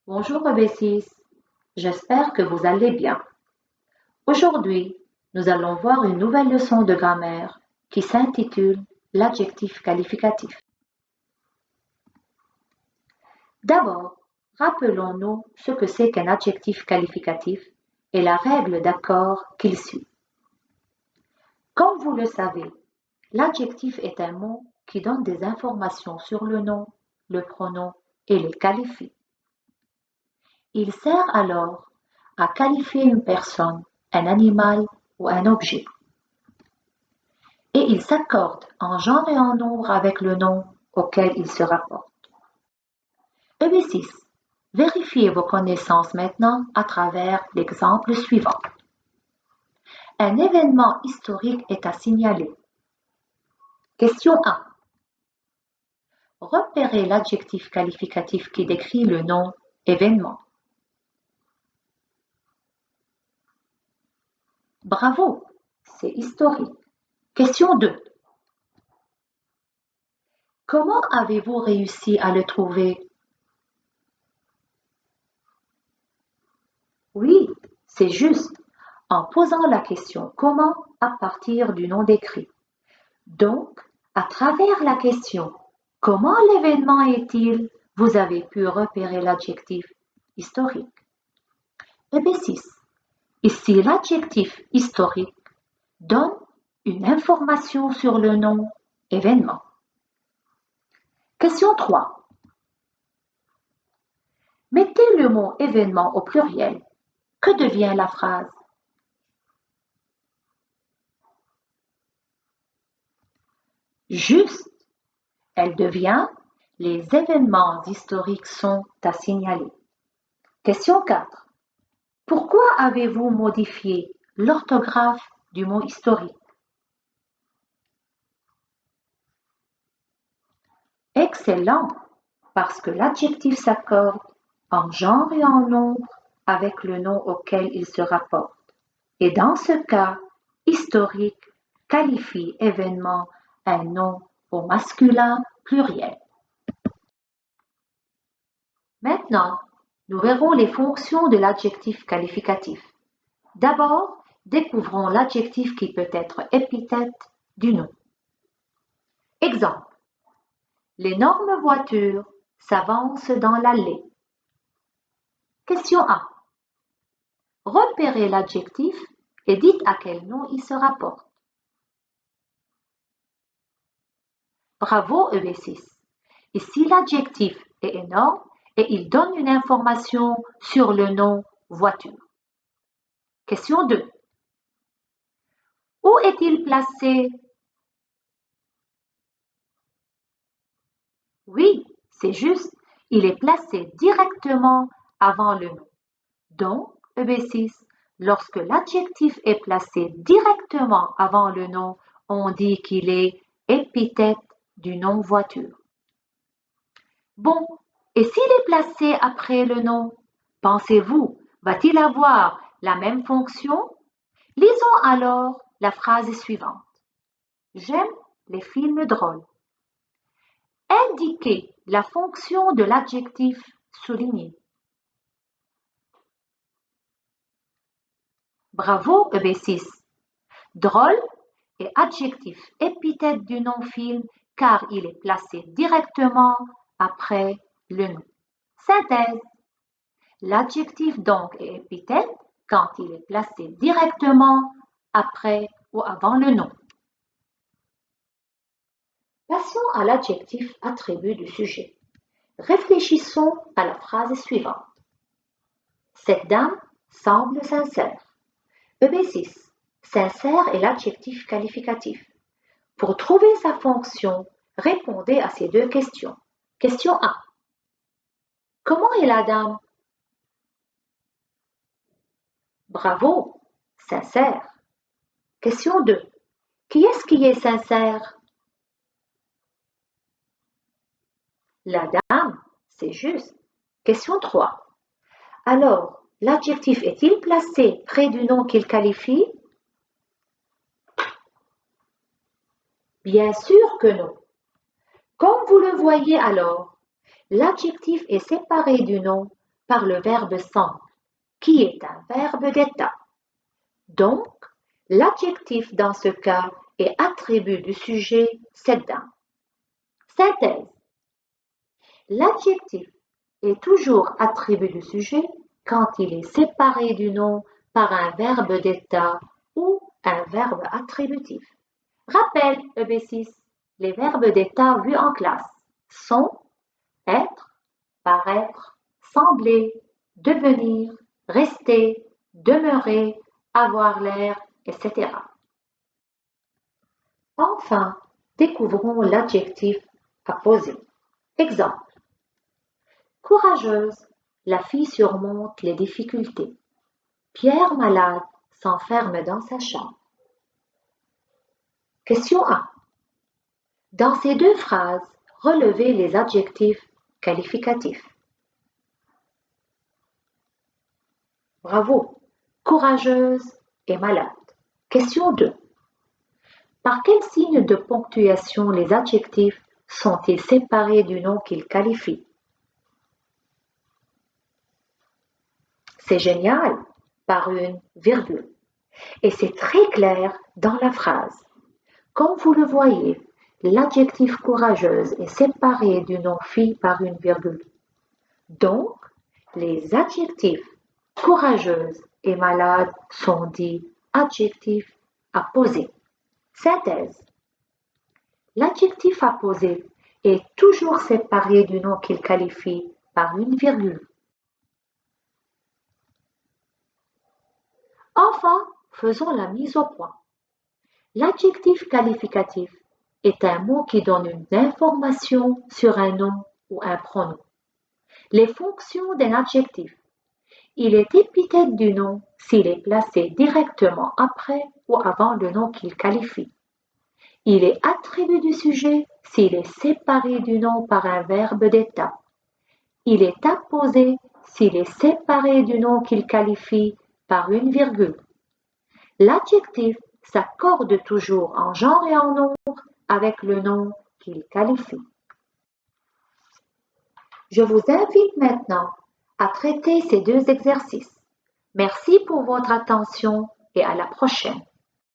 Bonjour Rebessis, j'espère que vous allez bien. Aujourd'hui, nous allons voir une nouvelle leçon de grammaire qui s'intitule l'adjectif qualificatif. D'abord, rappelons-nous ce que c'est qu'un adjectif qualificatif et la règle d'accord qu'il suit. Comme vous le savez, l'adjectif est un mot qui donne des informations sur le nom, le pronom et le qualifie. Il sert alors à qualifier une personne, un animal ou un objet. Et il s'accorde en genre et en nombre avec le nom auquel il se rapporte. EB6. Vérifiez vos connaissances maintenant à travers l'exemple suivant. Un événement historique est à signaler. Question 1. Repérez l'adjectif qualificatif qui décrit le nom événement. Bravo, c'est historique. Question 2. Comment avez-vous réussi à le trouver? Oui, c'est juste, en posant la question comment à partir du nom décrit. Donc, à travers la question comment l'événement est-il, vous avez pu repérer l'adjectif historique. EB6. Ici, l'adjectif historique donne une information sur le nom événement. Question 3. Mettez le mot événement au pluriel. Que devient la phrase? Juste, elle devient les événements historiques sont à signaler. Question 4. Pourquoi avez-vous modifié l'orthographe du mot historique? Excellent, parce que l'adjectif s'accorde en genre et en nombre avec le nom auquel il se rapporte. Et dans ce cas, historique qualifie événement un nom au masculin pluriel. Maintenant, nous verrons les fonctions de l'adjectif qualificatif. D'abord, découvrons l'adjectif qui peut être épithète du nom. Exemple. L'énorme voiture s'avance dans l'allée. Question 1. Repérez l'adjectif et dites à quel nom il se rapporte. Bravo EB6. Ici, l'adjectif est énorme et il donne une information sur le nom voiture. Question 2. Où est-il placé? Oui, c'est juste, il est placé directement avant le nom. Donc, EB6, lorsque l'adjectif est placé directement avant le nom, on dit qu'il est épithète du nom voiture. Bon, et s'il est placé après le nom, pensez-vous, va-t-il avoir la même fonction? Lisons alors la phrase suivante. J'aime les films drôles. Indiquez la fonction de l'adjectif souligné. Bravo EB6. Drôle est adjectif épithète du nom film car il est placé directement après le nom. Synthèse. L'adjectif donc est épithète quand il est placé directement après ou avant le nom. Passons à l'adjectif attribut du sujet. Réfléchissons à la phrase suivante. Cette dame semble sincère. EB6. Sincère est l'adjectif qualificatif. Pour trouver sa fonction, répondez à ces deux questions. Question 1. Comment est la dame? Bravo, sincère. Question 2. Qui est sincère? La dame, c'est juste. Question 3. Alors, l'adjectif est-il placé près du nom qu'il qualifie? Bien sûr que non. Comme vous le voyez alors, l'adjectif est séparé du nom par le verbe semble, qui est un verbe d'état. Donc, l'adjectif dans ce cas est attribut du sujet set down. Synthèse. L'adjectif est toujours attribut du sujet quand il est séparé du nom par un verbe d'état ou un verbe attributif. Rappel EB6, les verbes d'état vus en classe sont être, paraître, sembler, devenir, rester, demeurer, avoir l'air, etc. Enfin, découvrons l'adjectif apposé. Exemple. Courageuse, la fille surmonte les difficultés. Pierre malade s'enferme dans sa chambre. Question 1. Dans ces deux phrases, relevez les adjectifs qualificatifs. Bravo, courageuse et malade. Question 2. Par quel signe de ponctuation les adjectifs sont-ils séparés du nom qu'ils qualifient? C'est génial, par une virgule. Et c'est très clair dans la phrase. Comme vous le voyez, l'adjectif courageuse est séparé du nom fille par une virgule. Donc, les adjectifs courageuse et malade sont dits adjectifs apposés. Synthèse. L'adjectif apposé est toujours séparé du nom qu'il qualifie par une virgule. Enfin, faisons la mise au point. L'adjectif qualificatif est un mot qui donne une information sur un nom ou un pronom. Les fonctions d'un adjectif. Il est épithète du nom s'il est placé directement après ou avant le nom qu'il qualifie. Il est attribut du sujet s'il est séparé du nom par un verbe d'état. Il est apposé s'il est séparé du nom qu'il qualifie par une virgule. L'adjectif s'accorde toujours en genre et en nombre avec le nom qu'il qualifie. Je vous invite maintenant à traiter ces deux exercices. Merci pour votre attention et à la prochaine.